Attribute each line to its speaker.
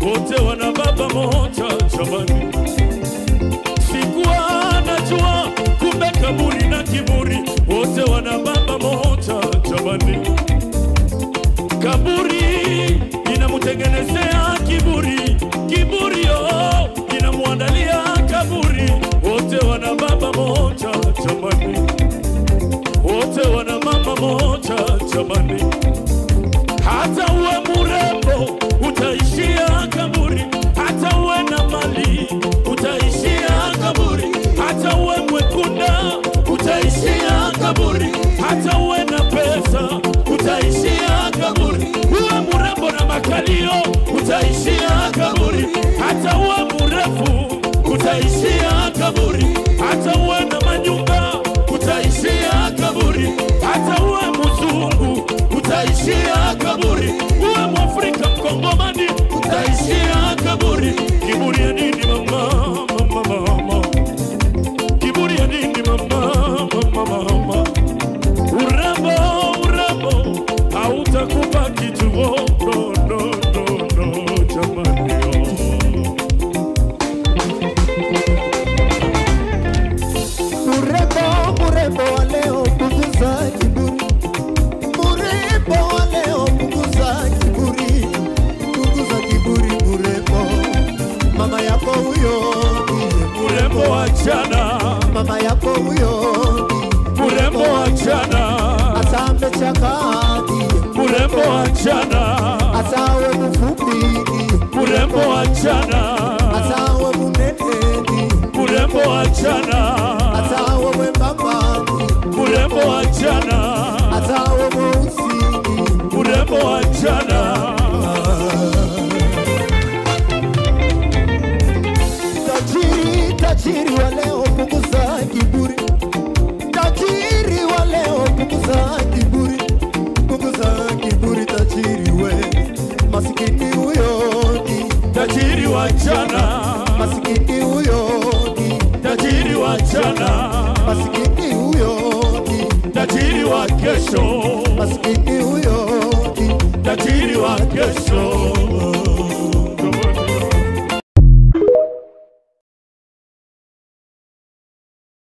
Speaker 1: wote wana baba moja jamani. Sikuwa najua kumbe kaburi na kiburi wote wana baba moja jamani. Kaburi inamutengenezea kiburi, kiburi inamuandalia kaburi. Wote wana baba moja jamani, wote wana mama moja jamani. Hata uwe mrembo utaishia kaburi, hata uwe na mali utaishia kaburi, hata uwe mwekunda utaishia kaburi, hata uwe na pesa utaishia kaburi, uwe mrembo na makalio utaishia kaburi, hata uwe mrefu utaishia kaburi, hata uwe na manyumba utaishia kaburi, hata uwe mzungu utaishia kaburi, uwe Mwafrika Mkongomani utaishia kaburi. Kiburi ya nini mama, mama, mama? Kiburi ya nini mama, mama, mama? Urembo, urembo hautakupa kitu, no, no, no, no, jamani.
Speaker 2: Urembo, urembo wa leo punguza kiburi. Urembo wa leo punguza kiburi. Punguza kiburi urembo. Mama yako huyo
Speaker 1: urembo wa jana,
Speaker 2: mama yako huyo
Speaker 1: urembo wa jana,
Speaker 2: asambe chakadi
Speaker 1: urembo wa jana,
Speaker 2: asawe mfupi
Speaker 1: urembo wa jana,
Speaker 2: asawe munene
Speaker 1: urembo wa jana,
Speaker 2: asawe mwembamba
Speaker 1: urembo wa jana,
Speaker 2: asawe mweusi
Speaker 1: urembo wa jana.
Speaker 2: Tajiri wa leo punguza kiburi. Tajiri wa leo punguza kiburi. Punguza kiburi tajiri we. Masikini huyo ni
Speaker 1: tajiri wa jana,
Speaker 2: masikini huyo ni
Speaker 1: tajiri wa jana,
Speaker 2: masikini huyo ni
Speaker 1: tajiri wa kesho,
Speaker 2: masikini huyo ni
Speaker 1: tajiri wa kesho.